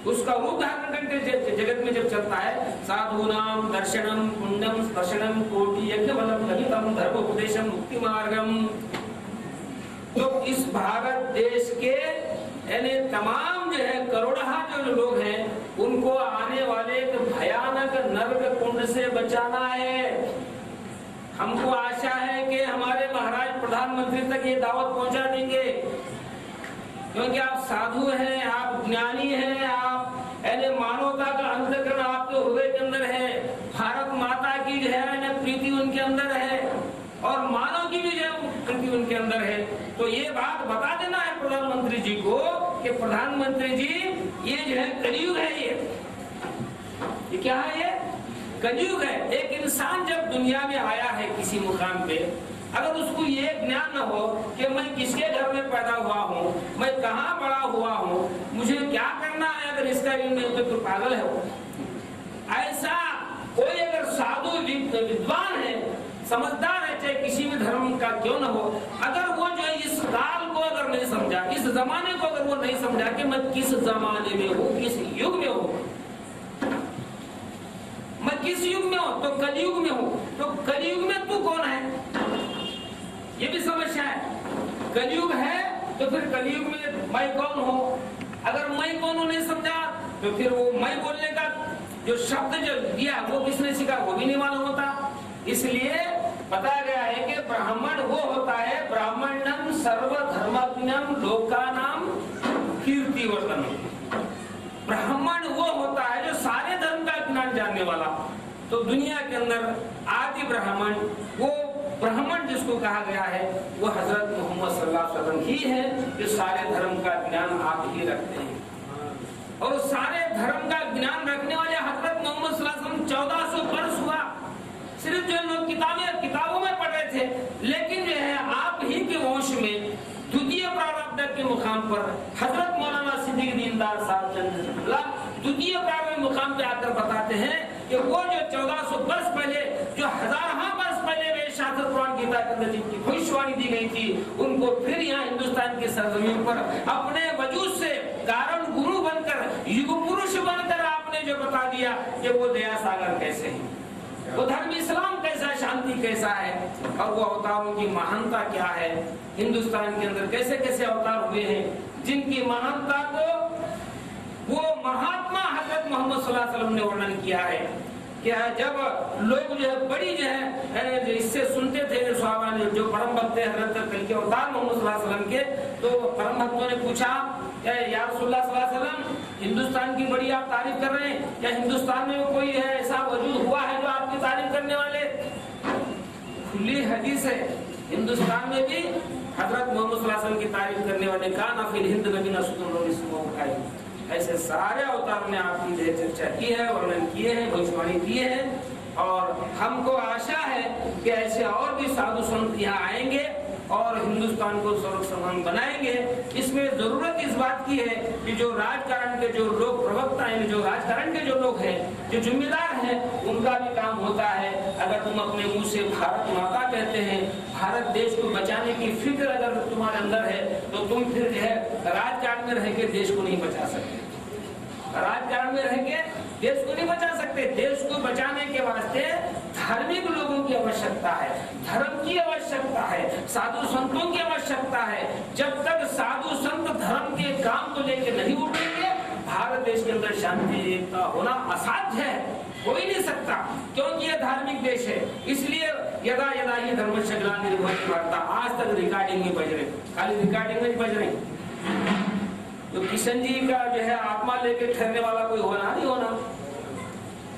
उसका रूप धारण करके जगत में जब चलता है, साधूनाम दर्शनम पुण्यम स्पर्शनम कोटि यज्ञ बलम ललितम धर्मोपदेशम मुक्ति मार्गम। तो इस भारत देश के यानी तमाम जो है करोड़हा जो लोग हैं उनको आने वाले भयानक नरक कुंड से बचाना है। हमको आशा है कि हमारे महाराज प्रधानमंत्री तक ये दावत पहुंचा देंगे, क्योंकि आप साधु हैं, आप ज्ञानी हैं, आप मानवता का अंतःकरण आपके हृदय के अंदर है, भारत माता की जो है प्रीति उनके अंदर है और मानव की भी जो प्रीति उनके अंदर है। तो ये बात बता देना है प्रधानमंत्री जी को कि प्रधानमंत्री जी ये जो है कलयुग है, ये क्या है, ये कलयुग है। एक इंसान जब दुनिया में आया है किसी मुकाम पे, अगर उसको ये ज्ञान न हो कि मैं किसके घर में पैदा हुआ हूँ, मैं कहाँ बड़ा हुआ हूँ, मुझे क्या करना है, अगर इसका तो पागल है वो। ऐसा कोई अगर साधु विद्वान है, समझदार है, चाहे किसी भी धर्म का क्यों न हो, अगर वो जो है इस काल को अगर नहीं समझा, इस जमाने को अगर वो नहीं समझा कि मैं किस जमाने में हूँ, किस युग में हूँ, मैं किस युग में हूँ, तो कलयुग में हूँ। तो कलयुग में तू कौन है, ये भी समस्या है। कलयुग है तो फिर कलयुग में मैं कौन हूँ, अगर मैं कौन हूँ नहीं समझा तो फिर वो मैं बोलने का जो शब्द जो दिया वो किसने सीखा, वो भी नहीं मालूम होता। इसलिए बताया गया है कि ब्राह्मण वो होता है, ब्राह्मणम सर्वधर्मज्ञम लोकानाम कीर्तिवर्धनम। ब्राह्मण वो होता है जो सारे धर्म का ज्ञान जानने वाला। तो दुनिया के अंदर आदि ब्राह्मण, वो ब्राह्मण जिसको कहा गया है वो हजरत मोहम्मद सल्लल्लाहु अलैहि वसल्लम ही है, जो सारे धर्म का ज्ञान आप ही रखते हैं। और सारे धर्म का ज्ञान रखने वाले हजरत मोहम्मद सल्लल्लाहु अलैहि वसल्लम 1400 वर्ष हुआ, सिर्फ जो लोग किताबों में पढ़ रहे थे, लेकिन जो है आप ही के वंश में द्वितीय प्रारब्ध के मुकाम पर हजरत मौलाना सिद्दीक दीनदार साहब चंद द्वितीय प्रारब्ध मुकाम पे आकर बताते हैं कि वो जो 1400 वर्ष पहले, जो हजारों वर्ष पहले वे शास्त्र कुरान गीता के अंदर जिनकी भविष्यवाणी दी गई थी, उनको फिर यहाँ हिंदुस्तान की सरजमीन पर अपने वजूद से कारण गुरु बनकर, युग पुरुष बनकर आपने जो बता दिया कि वो दया सागर कैसे है, वो धर्म इस्लाम कैसा, शांति कैसा है, और वो अवतारों की महानता क्या है, हिंदुस्तान के अंदर कैसे कैसे अवतार हुए हैं, जिनकी महानता को वो महात्मा हजरत मोहम्मद सल्लल्लाहु अलैहि वसल्लम ने वर्णन किया है। क्या जब लोग जो है बड़ी जो है इससे सुनते थे सहाबा ने, जो परम भक्त हजरत कल के अवतार मोहम्मद सल्लल्लाहु अलैहि वसल्लम के, तो परम भक्तों ने पूछा या रसूलुल्लाह सल्लल्लाहु अलैहि वसल्लम, हिंदुस्तान की बड़ी आप तारीफ कर रहे हैं, क्या हिंदुस्तान में कोई है ऐसा वजूद हुआ है जो आपकी तारीफ करने वाले? खुली हदीस है, हिंदुस्तान में भी हजरत मोहम्मद सल्लल्लाहु अलैहि वसल्लम की तारीफ करने वाले काना फिल हिंद नबी नसूल, ऐसे सारे अवतारों ने आपकी चर्चा की है, वर्णन किए हैं, भविष्यवाणी किए हैं। और हमको आशा है कि ऐसे और भी साधु संत यहाँ आएंगे और हिंदुस्तान को स्वर्ग समान बनाएंगे। इसमें जरूरत इस बात की है कि जो राजकारण के जो लोग प्रवक्ता हैं, जो राजकारण के जो लोग हैं, जो जिम्मेदार हैं, उनका भी काम होता है। अगर तुम अपने मुंह से भारत माता कहते हैं, भारत देश को बचाने की फिक्र अगर तुम्हारे अंदर है, तो तुम फिर जो है राजकारण में रह के देश को नहीं बचा सकते। राजकारण में रह के देश को नहीं बचा सकते। देश को बचाने के वास्ते धार्मिक लोगों की आवश्यकता है, धर्म की आवश्यकता है, साधु संतों की आवश्यकता है। जब तक साधु संत धर्म के काम को लेकर नहीं उठेंगे, भारत देश के अंदर शांति का होना असाध्य है, हो ही नहीं सकता, क्योंकि ये धार्मिक देश है। इसलिए यदा यदा ये धर्मस्य ग्लानिर्भवति वार्ता, आज तक रिकॉर्डिंग में बज रहे, खाली रिकॉर्डिंग में बज रही। तो किशन जी का जो है आत्मा लेके ठहरने वाला कोई होना नहीं होना,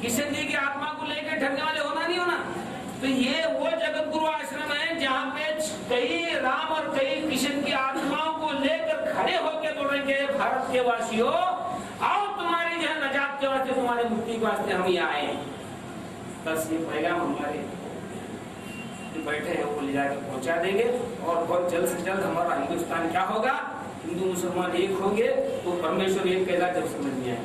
किशन जी की आत्मा को लेके ठहरने वाले होना नहीं होना। तो ये वो जगत गुरु आश्रम है जहाँ पे कई राम और कई किशन की आत्माओं को लेकर खड़े होकर बोल रहे हैं, भारत के वासियों आओ, तुम्हारी जो है नजात के वास्ते, तुम्हारे मुक्ति के वास्ते हम यहाँ आए। बस ये पैगाम हमारे बैठे हैं वो ले जाकर पहुंचा देंगे। और बहुत जल्द से जल्द हमारा हिंदुस्तान क्या होगा, हिंदू मुसलमान एक होंगे तो परमेश्वर एक कैसा जब समझ में आए,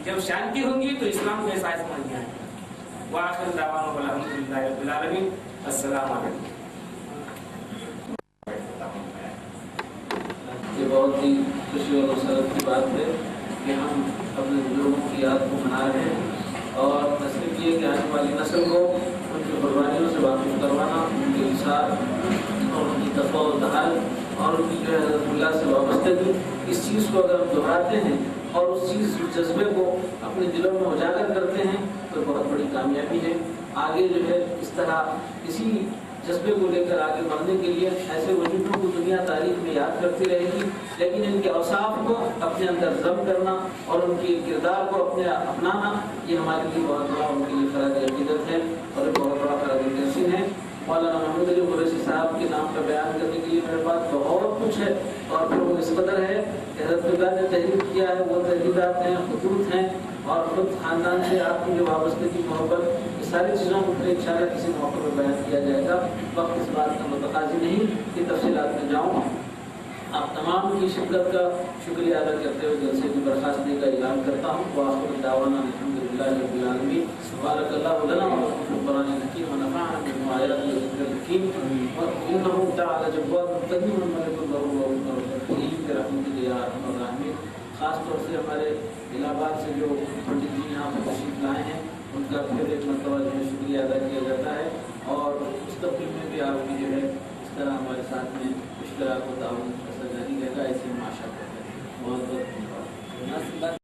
जब शांति होगी तो इस्लाम कैसा समझ में आए। वाखिर दावाना अल्हम्दुलिल्लाहि रब्बिल आलमीन, अस्सलाम वालेकुम। ये बहुत ही खुशी और मसरत की बात है कि हम याद को मना रहे हैं और तस्वीर किए कि आने वाली नस्ल को उनकी कुर्बानियों से वाकिफ करवाना, उनके विसार और उनकी तफ़ावुल और उनकी जो है हज़रतुल्लाह से वाबस्तगी, इस चीज़ को अगर हम दोहराते हैं और उस चीज़ जज्बे को अपने दिलों में उजागर करते हैं तो बहुत बड़ी कामयाबी है। आगे जो है इस तरह इसी जज्बे को लेकर आगे बढ़ने के लिए ऐसे वजूदों को दुनिया तारीख में याद करती रहेगी, लेकिन इनके औसाफ को अपने अंदर जम करना और उनके किरदार को अपने अपनाना, ये हमारे लिए बहुत बड़ा उनके लिए फ़र्ज़ अक़ीदत है और बहुत बड़ा फ़र्ज़ तहसीन है। मौलाना मोहम्मद अली कुरैशी साहब के नाम का बयान करने के लिए मेरे पास बहुत कुछ है और फिर वो इस कदर है कि हज़रत ने तहरीर किया है, वो तहरीरात हैं, खतूत हैं और खुद ख़ानदान से आपकी जो वाबस्तगी मोहब्बत, ये सारी चीज़ों को फिर इंशाअल्लाह किसी मौके पर बयान किया जाएगा। वक्त इस बात का मुतकाज़ी नहीं कि तफसीलात में जाऊँ। आप तमाम की शिरकत का शुक्रिया अदा करते हुए जलसे की बर्खास्तगी का ऐलान करता हूँ। वाखिर दावाना अल्हम्दुलिल्लाहि रब्बिल आलमीन। सुब्हानकल्लाहु लना व लकुम कुरानिल हकीम व नफ़अना बिमा आयातिhi व ज़िक्रिल हकीम व इन्नहु तआला जव्वादुन करीमुन मलिकुन लहू व रहीम बिरहमतिका या अरहमर राहिमीन। ख़ास तौर से हमारे इलाहाबाद से जो पंडित जी यहाँ पर तशरीफ़ लाए हैं उनका फिर एक मरतबा जो है शुक्रिया अदा किया जाता है और मुस्तक़बिल में भी आपकी जो है इस तरह हमारे साथ में इश्तराक व ताउन जारी रहेगा, ऐसे हम आशा करते हैं। बहुत बहुत धन्यवाद।